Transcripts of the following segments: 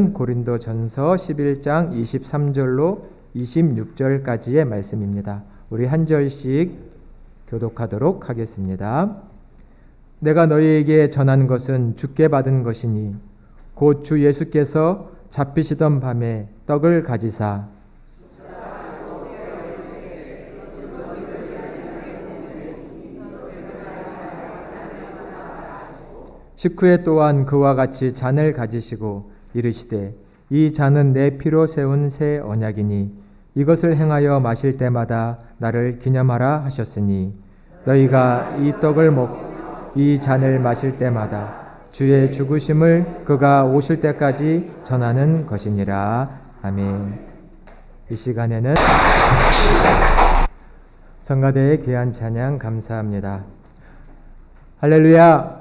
고린도전서 11장 23절로 26절까지의 말씀입니다. 우리 한 절씩 교독하도록 하겠습니다. 내가 너희에게 전한 것은 주께 받은 것이니 곧 주 예수께서 잡히시던 밤에 떡을 가지사 식후에 또한 그와 같이 잔을 가지시고 이르시되 이 잔은 내 피로 세운 새 언약이니 이것을 행하여 마실 때마다 나를 기념하라 하셨으니 너희가 이 떡을 먹고 이 잔을 마실 때마다 주의 죽으심을 그가 오실 때까지 전하는 것이니라. 아멘. 이 시간에는 성가대의 귀한 찬양 감사합니다. 할렐루야.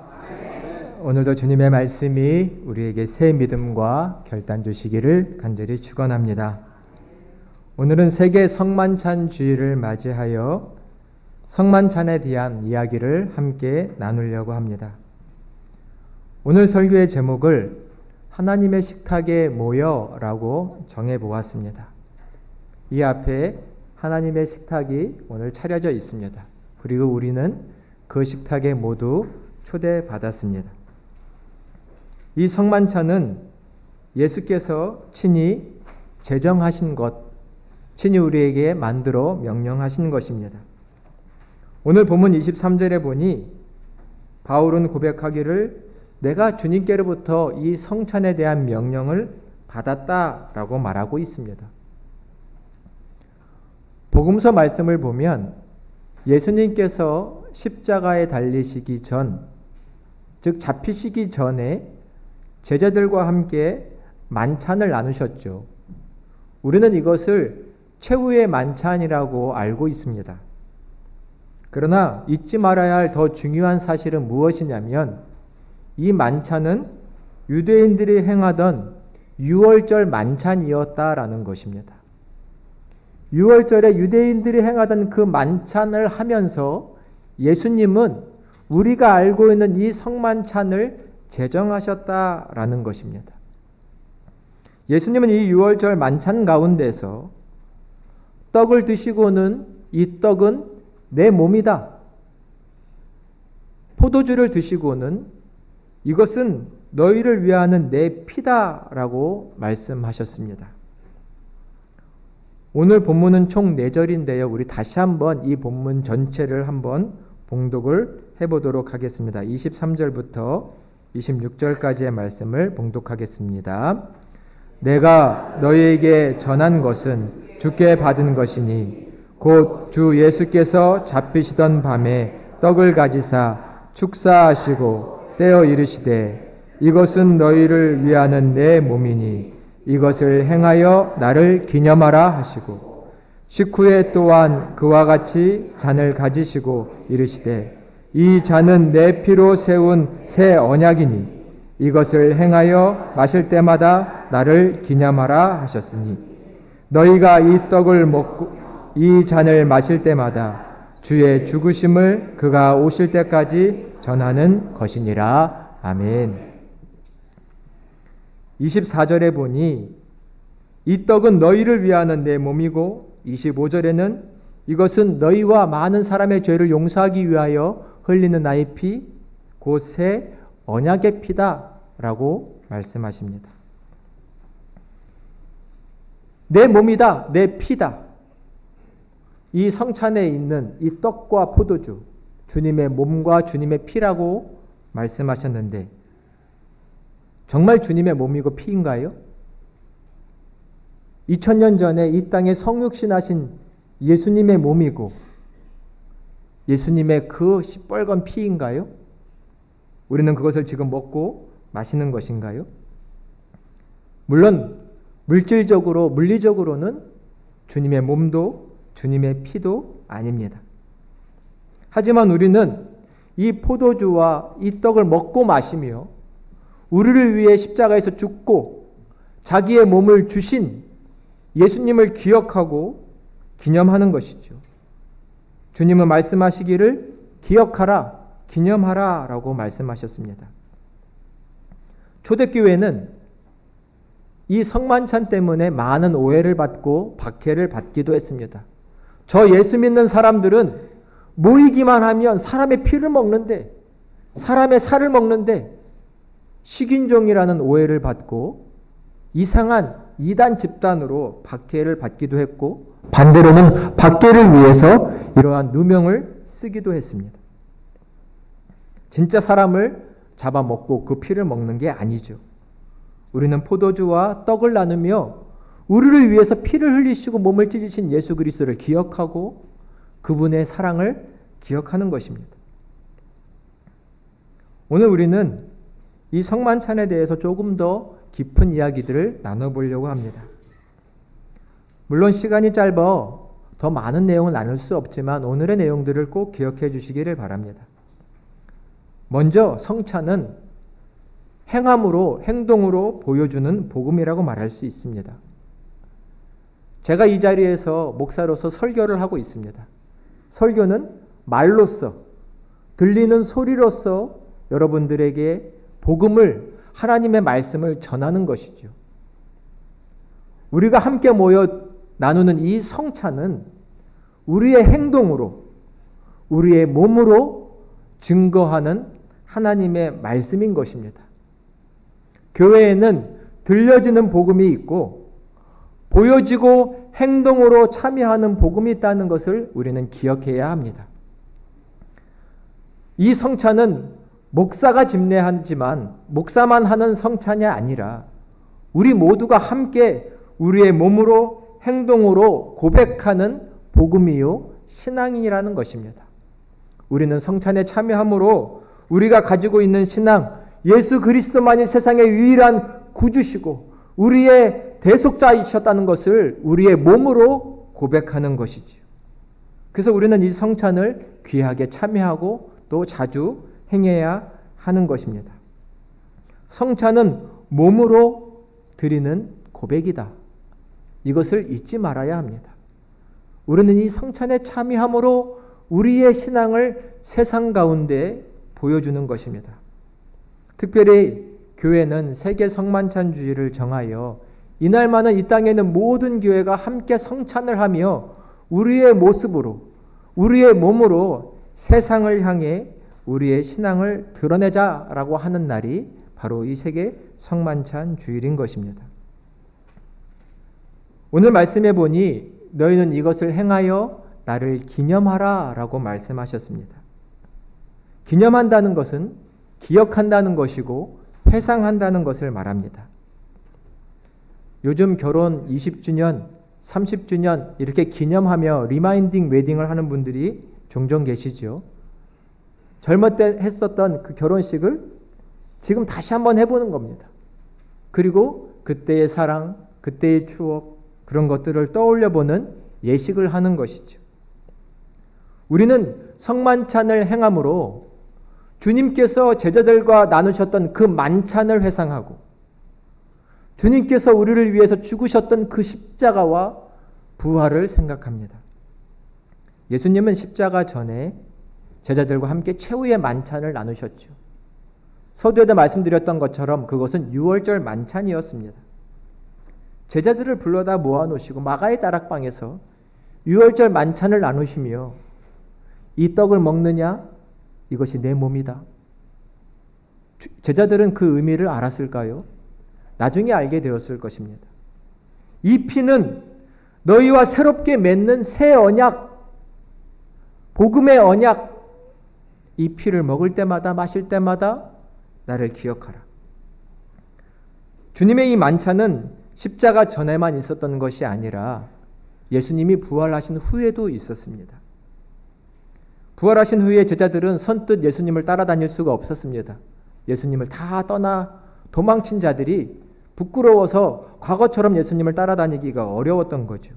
오늘도 주님의 말씀이 우리에게 새 믿음과 결단 주시기를 간절히 축원합니다. 오늘은 세계 성만찬 주일을 맞이하여 성만찬에 대한 이야기를 함께 나누려고 합니다. 오늘 설교의 제목을 하나님의 식탁에 모여라고 정해보았습니다. 이 앞에 하나님의 식탁이 오늘 차려져 있습니다. 그리고 우리는 그 식탁에 모두 초대받았습니다. 이 성만찬은 예수께서 친히 제정하신 것, 친히 우리에게 만들어 명령하신 것입니다. 오늘 본문 23절에 보니 바울은 고백하기를 내가 주님께로부터 이 성찬에 대한 명령을 받았다라고 말하고 있습니다. 복음서 말씀을 보면 예수님께서 십자가에 달리시기 전, 즉 잡히시기 전에 제자들과 함께 만찬을 나누셨죠. 우리는 이것을 최후의 만찬이라고 알고 있습니다. 그러나 잊지 말아야 할 더 중요한 사실은 무엇이냐면 이 만찬은 유대인들이 행하던 유월절 만찬이었다라는 것입니다. 유월절에 유대인들이 행하던 그 만찬을 하면서 예수님은 우리가 알고 있는 이 성만찬을 제정하셨다라는 것입니다. 예수님은 이 유월절 만찬 가운데서 떡을 드시고는 이 떡은 내 몸이다. 포도주를 드시고는 이것은 너희를 위하는 내 피다라고 말씀하셨습니다. 오늘 본문은 총 4절인데요. 우리 다시 한번 이 본문 전체를 한번 봉독을 해보도록 하겠습니다. 23절부터 26절까지의 말씀을 봉독하겠습니다. 내가 너희에게 전한 것은 주께 받은 것이니 곧 주 예수께서 잡히시던 밤에 떡을 가지사 축사하시고 떼어 이르시되 이것은 너희를 위하는 내 몸이니 이것을 행하여 나를 기념하라 하시고 식후에 또한 그와 같이 잔을 가지시고 이르시되 이 잔은 내 피로 세운 새 언약이니 이것을 행하여 마실 때마다 나를 기념하라 하셨으니 너희가 이 떡을 먹고 이 잔을 마실 때마다 주의 죽으심을 그가 오실 때까지 전하는 것이니라. 아멘. 24절에 보니 이 떡은 너희를 위하는 내 몸이고 25절에는 이것은 너희와 많은 사람의 죄를 용서하기 위하여 흘리는 나의 피, 곧 새 언약의 피다라고 말씀하십니다. 내 몸이다, 내 피다. 이 성찬에 있는 이 떡과 포도주, 주님의 몸과 주님의 피라고 말씀하셨는데 정말 주님의 몸이고 피인가요? 2000년 전에 이 땅에 성육신하신 예수님의 몸이고 예수님의 그 시뻘건 피인가요? 우리는 그것을 지금 먹고 마시는 것인가요? 물론 물질적으로, 물리적으로는 주님의 몸도 주님의 피도 아닙니다. 하지만 우리는 이 포도주와 이 떡을 먹고 마시며 우리를 위해 십자가에서 죽고 자기의 몸을 주신 예수님을 기억하고 기념하는 것이죠. 주님은 말씀하시기를 기억하라, 기념하라 라고 말씀하셨습니다. 초대교회는 이 성만찬 때문에 많은 오해를 받고 박해를 받기도 했습니다. 저 예수 믿는 사람들은 모이기만 하면 사람의 피를 먹는데, 사람의 살을 먹는데 식인종이라는 오해를 받고 이상한 이단 집단으로 박해를 받기도 했고, 반대로는 박해를 위해서 이러한 누명을 쓰기도 했습니다. 진짜 사람을 잡아먹고 그 피를 먹는 게 아니죠. 우리는 포도주와 떡을 나누며 우리를 위해서 피를 흘리시고 몸을 찢으신 예수 그리스도를 기억하고 그분의 사랑을 기억하는 것입니다. 오늘 우리는 이 성만찬에 대해서 조금 더 깊은 이야기들을 나눠보려고 합니다. 물론 시간이 짧아 더 많은 내용을 나눌 수 없지만 오늘의 내용들을 꼭 기억해 주시기를 바랍니다. 먼저 성찬은 행함으로, 행동으로 보여주는 복음이라고 말할 수 있습니다. 제가 이 자리에서 목사로서 설교를 하고 있습니다. 설교는 말로써, 들리는 소리로써 여러분들에게 복음을, 하나님의 말씀을 전하는 것이죠. 우리가 함께 모여 나누는 이 성찬은 우리의 행동으로, 우리의 몸으로 증거하는 하나님의 말씀인 것입니다. 교회에는 들려지는 복음이 있고 보여지고 행동으로 참여하는 복음이 있다는 것을 우리는 기억해야 합니다. 이 성찬은 목사가 집례하지만 목사만 하는 성찬이 아니라 우리 모두가 함께 우리의 몸으로 행동으로 고백하는 복음이요 신앙이라는 것입니다. 우리는 성찬에 참여함으로 우리가 가지고 있는 신앙, 예수 그리스도만이 세상의 유일한 구주시고 우리의 대속자이셨다는 것을 우리의 몸으로 고백하는 것이지요. 그래서 우리는 이 성찬을 귀하게 참여하고 또 자주 행해야 하는 것입니다. 성찬은 몸으로 드리는 고백이다. 이것을 잊지 말아야 합니다. 우리는 이 성찬에 참여함으로 우리의 신앙을 세상 가운데 보여주는 것입니다. 특별히 교회는 세계 성만찬주의를 정하여 이날만은 이 땅에 있는 모든 교회가 함께 성찬을 하며 우리의 모습으로, 우리의 몸으로 세상을 향해 우리의 신앙을 드러내자라고 하는 날이 바로 이 세계 성만찬 주일인 것입니다. 오늘 말씀해 보니 너희는 이것을 행하여 나를 기념하라 라고 말씀하셨습니다. 기념한다는 것은 기억한다는 것이고 회상한다는 것을 말합니다. 요즘 결혼 20주년, 30주년 이렇게 기념하며 리마인딩 웨딩을 하는 분들이 종종 계시죠. 젊을 때 했었던 그 결혼식을 지금 다시 한번 해보는 겁니다. 그리고 그때의 사랑, 그때의 추억, 그런 것들을 떠올려보는 예식을 하는 것이죠. 우리는 성만찬을 행함으로 주님께서 제자들과 나누셨던 그 만찬을 회상하고 주님께서 우리를 위해서 죽으셨던 그 십자가와 부활을 생각합니다. 예수님은 십자가 전에 제자들과 함께 최후의 만찬을 나누셨죠. 서두에도 말씀드렸던 것처럼 그것은 유월절 만찬이었습니다. 제자들을 불러다 모아놓으시고 마가의 다락방에서 유월절 만찬을 나누시며 이 떡을 먹느냐? 이것이 내 몸이다. 제자들은 그 의미를 알았을까요? 나중에 알게 되었을 것입니다. 이 피는 너희와 새롭게 맺는 새 언약, 복음의 언약, 이 피를 먹을 때마다 마실 때마다 나를 기억하라. 주님의 이 만찬은 십자가 전에만 있었던 것이 아니라 예수님이 부활하신 후에도 있었습니다. 부활하신 후에 제자들은 선뜻 예수님을 따라다닐 수가 없었습니다. 예수님을 다 떠나 도망친 자들이 부끄러워서 과거처럼 예수님을 따라다니기가 어려웠던 거죠.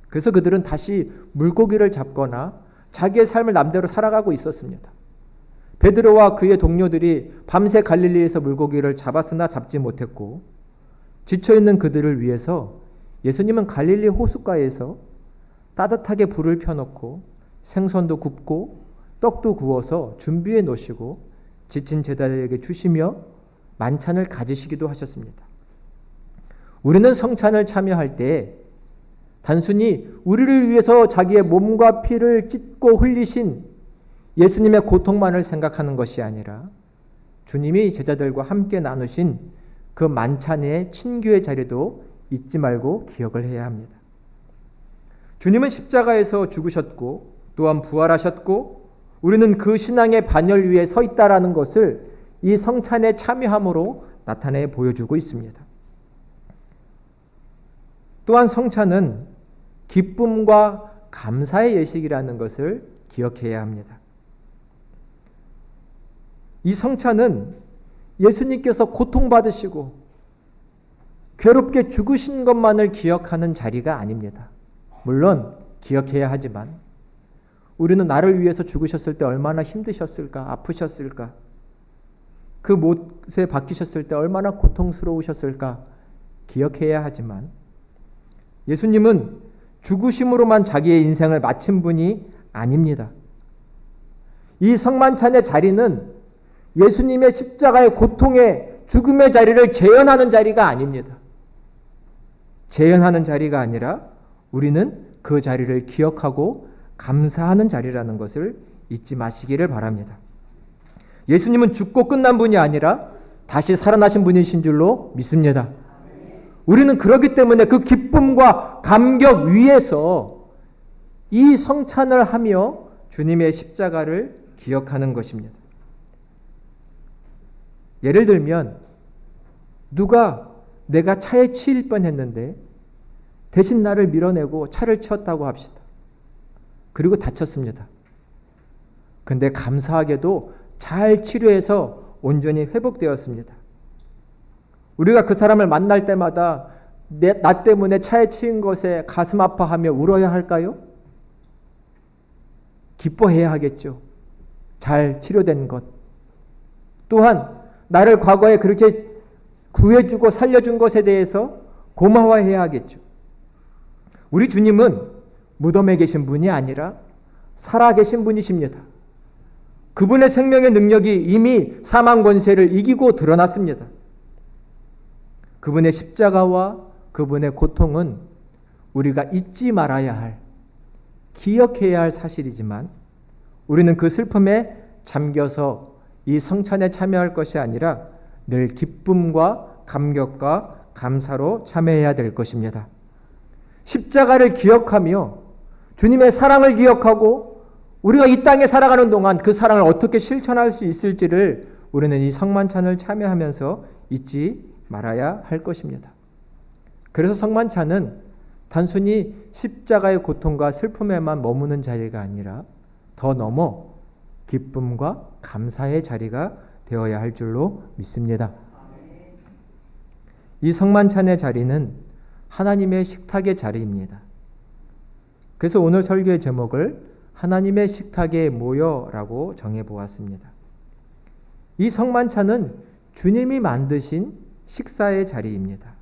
그래서 그들은 다시 물고기를 잡거나 자기의 삶을 남대로 살아가고 있었습니다. 베드로와 그의 동료들이 밤새 갈릴리에서 물고기를 잡았으나 잡지 못했고 지쳐있는 그들을 위해서 예수님은 갈릴리 호숫가에서 따뜻하게 불을 펴놓고 생선도 굽고 떡도 구워서 준비해 놓으시고 지친 제자들에게 주시며 만찬을 가지시기도 하셨습니다. 우리는 성찬을 참여할 때 단순히 우리를 위해서 자기의 몸과 피를 찢고 흘리신 예수님의 고통만을 생각하는 것이 아니라 주님이 제자들과 함께 나누신 그 만찬의 친교의 자리도 잊지 말고 기억을 해야 합니다. 주님은 십자가에서 죽으셨고 또한 부활하셨고 우리는 그 신앙의 반열 위에 서 있다라는 것을 이 성찬에 참여함으로 나타내 보여주고 있습니다. 또한 성찬은 기쁨과 감사의 예식이라는 것을 기억해야 합니다. 이 성찬은 예수님께서 고통받으시고 괴롭게 죽으신 것만을 기억하는 자리가 아닙니다. 물론 기억해야 하지만 우리는 나를 위해서 죽으셨을 때 얼마나 힘드셨을까, 아프셨을까, 그 못에 박히셨을 때 얼마나 고통스러우셨을까 기억해야 하지만 예수님은 죽으심으로만 자기의 인생을 마친 분이 아닙니다. 이 성만찬의 자리는 예수님의 십자가의 고통의 죽음의 자리를 재현하는 자리가 아닙니다. 재현하는 자리가 아니라 우리는 그 자리를 기억하고 감사하는 자리라는 것을 잊지 마시기를 바랍니다. 예수님은 죽고 끝난 분이 아니라 다시 살아나신 분이신 줄로 믿습니다. 우리는 그렇기 때문에 그 기쁨과 감격 위에서 이 성찬을 하며 주님의 십자가를 기억하는 것입니다. 예를 들면 누가 내가 차에 치일 뻔했는데 대신 나를 밀어내고 차를 치웠다고 합시다. 그리고 다쳤습니다. 근데 감사하게도 잘 치료해서 온전히 회복되었습니다. 우리가 그 사람을 만날 때마다 나 때문에 차에 치인 것에 가슴 아파하며 울어야 할까요? 기뻐해야 하겠죠. 잘 치료된 것. 또한 나를 과거에 그렇게 구해주고 살려준 것에 대해서 고마워해야 하겠죠. 우리 주님은 무덤에 계신 분이 아니라 살아계신 분이십니다. 그분의 생명의 능력이 이미 사망 권세를 이기고 드러났습니다. 그분의 십자가와 그분의 고통은 우리가 잊지 말아야 할, 기억해야 할 사실이지만 우리는 그 슬픔에 잠겨서 이 성찬에 참여할 것이 아니라 늘 기쁨과 감격과 감사로 참여해야 될 것입니다. 십자가를 기억하며 주님의 사랑을 기억하고 우리가 이 땅에 살아가는 동안 그 사랑을 어떻게 실천할 수 있을지를 우리는 이 성만찬을 참여하면서 잊지 말아야 할 것입니다. 그래서 성만찬은 단순히 십자가의 고통과 슬픔에만 머무는 자리가 아니라 더 넘어 기쁨과 감사의 자리가 되어야 할 줄로 믿습니다. 이 성만찬의 자리는 하나님의 식탁의 자리입니다. 그래서 오늘 설교의 제목을 하나님의 식탁에 모여라고 정해보았습니다. 이 성만찬은 주님이 만드신 식사의 자리입니다.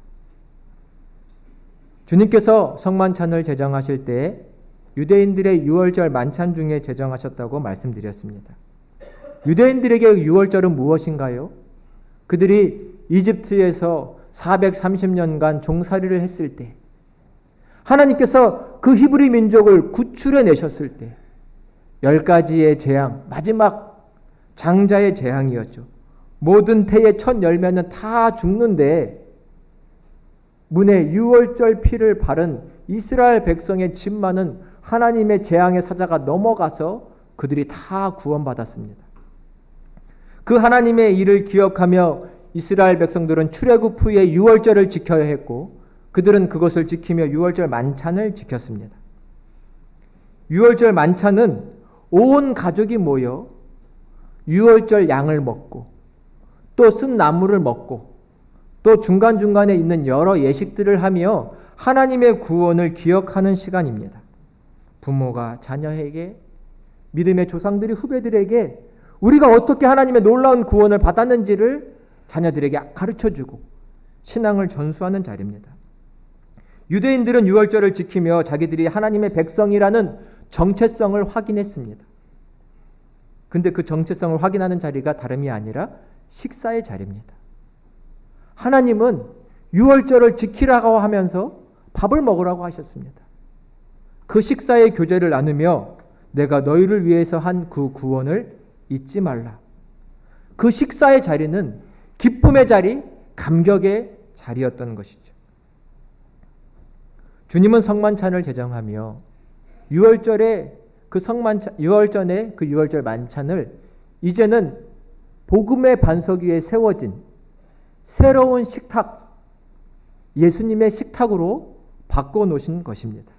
주님께서 성만찬을 제정하실 때 유대인들의 유월절 만찬 중에 제정하셨다고 말씀드렸습니다. 유대인들에게 유월절은 무엇인가요? 그들이 이집트에서 430년간 종살이를 했을 때 하나님께서 그 히브리 민족을 구출해 내셨을 때 10가지의 재앙, 마지막 장자의 재앙이었죠. 모든 태의 첫 열매는 다 죽는데 문에 유월절 피를 바른 이스라엘 백성의 집만은 하나님의 재앙의 사자가 넘어가서 그들이 다 구원받았습니다. 그 하나님의 일을 기억하며 이스라엘 백성들은 출애굽 후에 유월절을 지켜야 했고 그들은 그것을 지키며 유월절 만찬을 지켰습니다. 유월절 만찬은 온 가족이 모여 유월절 양을 먹고 또 쓴 나물을 먹고 또 중간중간에 있는 여러 예식들을 하며 하나님의 구원을 기억하는 시간입니다. 부모가 자녀에게, 믿음의 조상들이 후배들에게 우리가 어떻게 하나님의 놀라운 구원을 받았는지를 자녀들에게 가르쳐주고 신앙을 전수하는 자리입니다. 유대인들은 유월절을 지키며 자기들이 하나님의 백성이라는 정체성을 확인했습니다. 근데 그 정체성을 확인하는 자리가 다름이 아니라 식사의 자리입니다. 하나님은 유월절을 지키라고 하면서 밥을 먹으라고 하셨습니다. 그 식사의 교제를 나누며 내가 너희를 위해서 한 그 구원을 잊지 말라. 그 식사의 자리는 기쁨의 자리, 감격의 자리였던 것이죠. 주님은 성만찬을 제정하며 유월절에 그 성만찬, 유월전에 그 유월절 만찬을 이제는 복음의 반석 위에 세워진 새로운 식탁, 예수님의 식탁으로 바꿔놓으신 것입니다.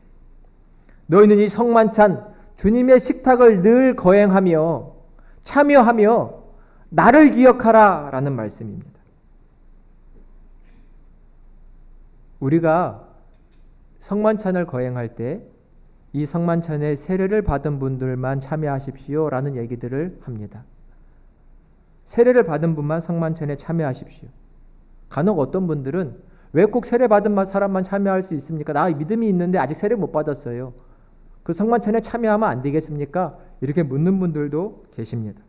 너희는 이 성만찬, 주님의 식탁을 늘 거행하며 참여하며 나를 기억하라 라는 말씀입니다. 우리가 성만찬을 거행할 때 이 성만찬에 세례를 받은 분들만 참여하십시오 라는 얘기들을 합니다. 세례를 받은 분만 성만찬에 참여하십시오. 간혹 어떤 분들은 왜 꼭 세례 받은 사람만 참여할 수 있습니까? 나 믿음이 있는데 아직 세례 못 받았어요. 그 성만찬에 참여하면 안 되겠습니까? 이렇게 묻는 분들도 계십니다.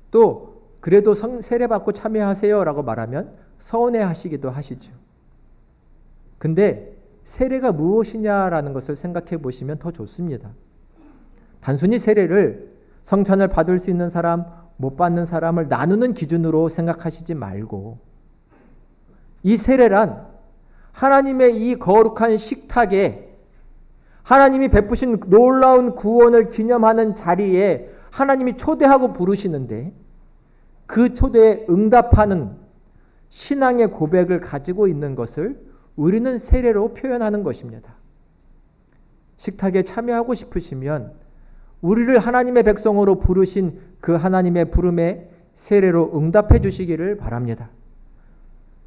또 그래도 세례 받고 참여하세요 라고 말하면 서운해 하시기도 하시죠. 근데 세례가 무엇이냐라는 것을 생각해 보시면 더 좋습니다. 단순히 세례를 성찬을 받을 수 있는 사람, 못 받는 사람을 나누는 기준으로 생각하시지 말고 이 세례란 하나님의 이 거룩한 식탁에 하나님이 베푸신 놀라운 구원을 기념하는 자리에 하나님이 초대하고 부르시는데 그 초대에 응답하는 신앙의 고백을 가지고 있는 것을 우리는 세례로 표현하는 것입니다. 식탁에 참여하고 싶으시면 우리를 하나님의 백성으로 부르신 그 하나님의 부름에 세례로 응답해 주시기를 바랍니다.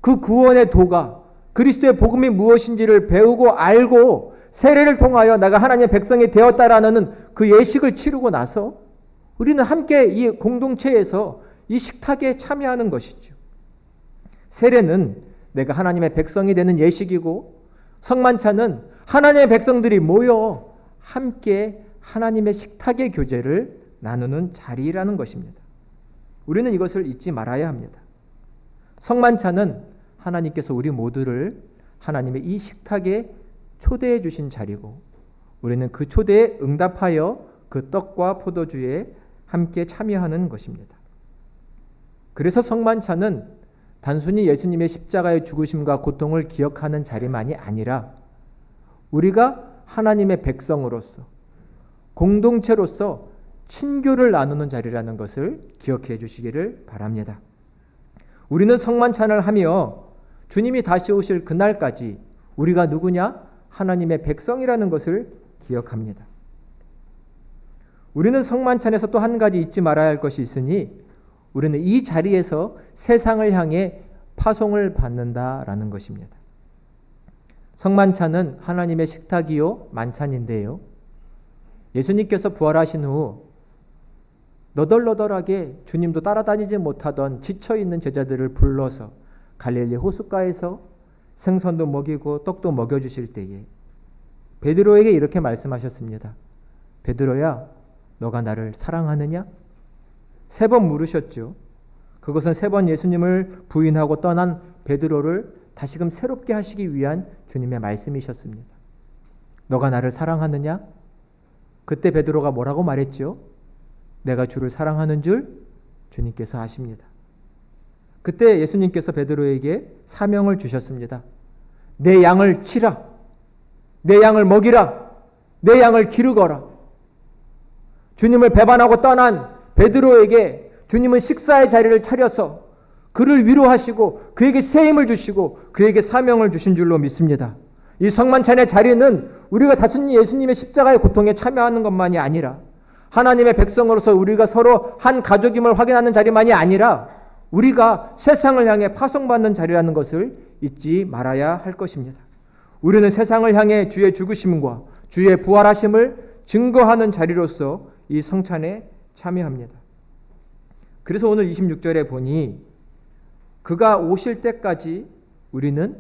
그 구원의 도가 그리스도의 복음이 무엇인지를 배우고 알고 세례를 통하여 내가 하나님의 백성이 되었다라는 그 예식을 치르고 나서 우리는 함께 이 공동체에서 이 식탁에 참여하는 것이죠. 세례는 내가 하나님의 백성이 되는 예식이고 성만찬은 하나님의 백성들이 모여 함께 하나님의 식탁의 교제를 나누는 자리라는 것입니다. 우리는 이것을 잊지 말아야 합니다. 성만찬은 하나님께서 우리 모두를 하나님의 이 식탁에 초대해 주신 자리고 우리는 그 초대에 응답하여 그 떡과 포도주에 함께 참여하는 것입니다. 그래서 성만찬은 단순히 예수님의 십자가의 죽으심과 고통을 기억하는 자리만이 아니라 우리가 하나님의 백성으로서 공동체로서 친교를 나누는 자리라는 것을 기억해 주시기를 바랍니다. 우리는 성만찬을 하며 주님이 다시 오실 그날까지 우리가 누구냐? 하나님의 백성이라는 것을 기억합니다. 우리는 성만찬에서 또 한 가지 잊지 말아야 할 것이 있으니 우리는 이 자리에서 세상을 향해 파송을 받는다라는 것입니다. 성만찬은 하나님의 식탁이요 만찬인데요. 예수님께서 부활하신 후 너덜너덜하게 주님도 따라다니지 못하던 지쳐있는 제자들을 불러서 갈릴리 호숫가에서 생선도 먹이고 떡도 먹여주실 때에 베드로에게 이렇게 말씀하셨습니다. 베드로야, 너가 나를 사랑하느냐? 3번 물으셨죠. 그것은 3번 예수님을 부인하고 떠난 베드로를 다시금 새롭게 하시기 위한 주님의 말씀이셨습니다. 너가 나를 사랑하느냐? 그때 베드로가 뭐라고 말했죠? 내가 주를 사랑하는 줄 주님께서 아십니다. 그때 예수님께서 베드로에게 사명을 주셨습니다. 내 양을 치라. 내 양을 먹이라. 내 양을 기르거라. 주님을 배반하고 떠난 베드로에게 주님은 식사의 자리를 차려서 그를 위로하시고 그에게 새 힘을 주시고 그에게 사명을 주신 줄로 믿습니다. 이 성만찬의 자리는 우리가 단순히 예수님의 십자가의 고통에 참여하는 것만이 아니라 하나님의 백성으로서 우리가 서로 한 가족임을 확인하는 자리만이 아니라 우리가 세상을 향해 파송받는 자리라는 것을 잊지 말아야 할 것입니다. 우리는 세상을 향해 주의 죽으심과 주의 부활하심을 증거하는 자리로서 이 성찬에 참여합니다. 그래서 오늘 26절에 보니 그가 오실 때까지 우리는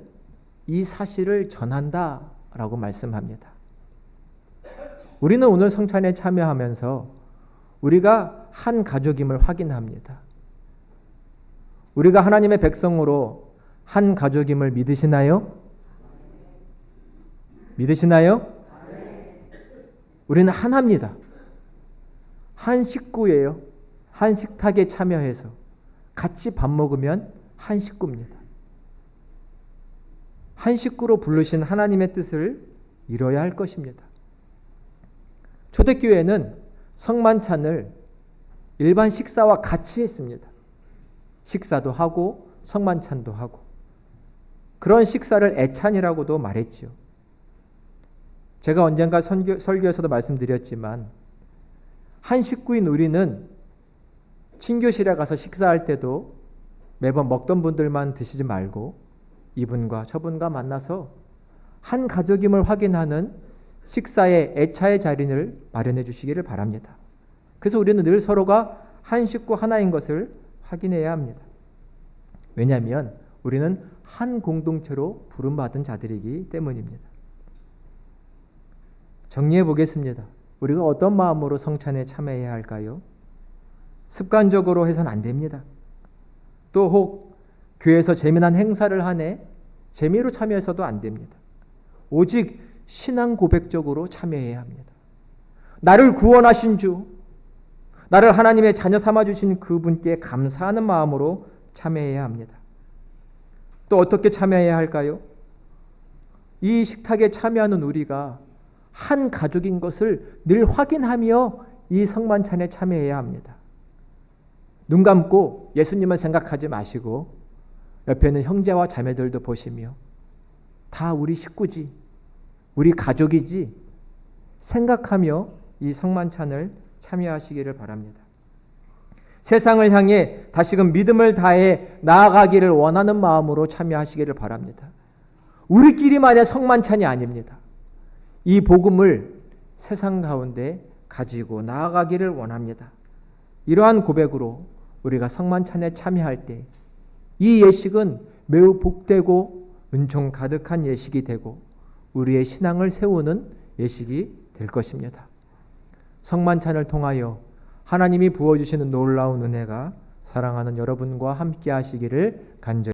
이 사실을 전한다라고 말씀합니다. 우리는 오늘 성찬에 참여하면서 우리가 한 가족임을 확인합니다. 우리가 하나님의 백성으로 한 가족임을 믿으시나요? 믿으시나요? 우리는 하나입니다. 한 식구예요. 한 식탁에 참여해서 같이 밥 먹으면 한 식구입니다. 한 식구로 부르신 하나님의 뜻을 이뤄야 할 것입니다. 초대교회는 성만찬을 일반 식사와 같이 했습니다. 식사도 하고 성만찬도 하고 그런 식사를 애찬이라고도 말했지요. 제가 언젠가 설교에서도 말씀드렸지만 한 식구인 우리는 친교실에 가서 식사할 때도 매번 먹던 분들만 드시지 말고 이분과 저분과 만나서 한 가족임을 확인하는 식사의 애차의 자리를 마련해 주시기를 바랍니다. 그래서 우리는 늘 서로가 한 식구 하나인 것을 확인해야 합니다. 왜냐하면 우리는 한 공동체로 부름받은 자들이기 때문입니다. 정리해 보겠습니다. 우리가 어떤 마음으로 성찬에 참여해야 할까요? 습관적으로 해서는 안 됩니다. 또 혹 교회에서 재미난 행사를 하네 재미로 참여해서도 안 됩니다. 오직 신앙 고백적으로 참여해야 합니다. 나를 구원하신 주, 나를 하나님의 자녀 삼아주신 그분께 감사하는 마음으로 참여해야 합니다. 또 어떻게 참여해야 할까요? 이 식탁에 참여하는 우리가 한 가족인 것을 늘 확인하며 이 성만찬에 참여해야 합니다. 눈 감고 예수님을 생각하지 마시고 옆에 있는 형제와 자매들도 보시며 다 우리 식구지, 우리 가족이지 생각하며 이 성만찬을 참여하시기를 바랍니다. 세상을 향해 다시금 믿음을 다해 나아가기를 원하는 마음으로 참여하시기를 바랍니다. 우리끼리만의 성만찬이 아닙니다. 이 복음을 세상 가운데 가지고 나아가기를 원합니다. 이러한 고백으로 우리가 성만찬에 참여할 때 이 예식은 매우 복되고 은총 가득한 예식이 되고 우리의 신앙을 세우는 예식이 될 것입니다. 성만찬을 통하여 하나님이 부어주시는 놀라운 은혜가 사랑하는 여러분과 함께 하시기를 간절히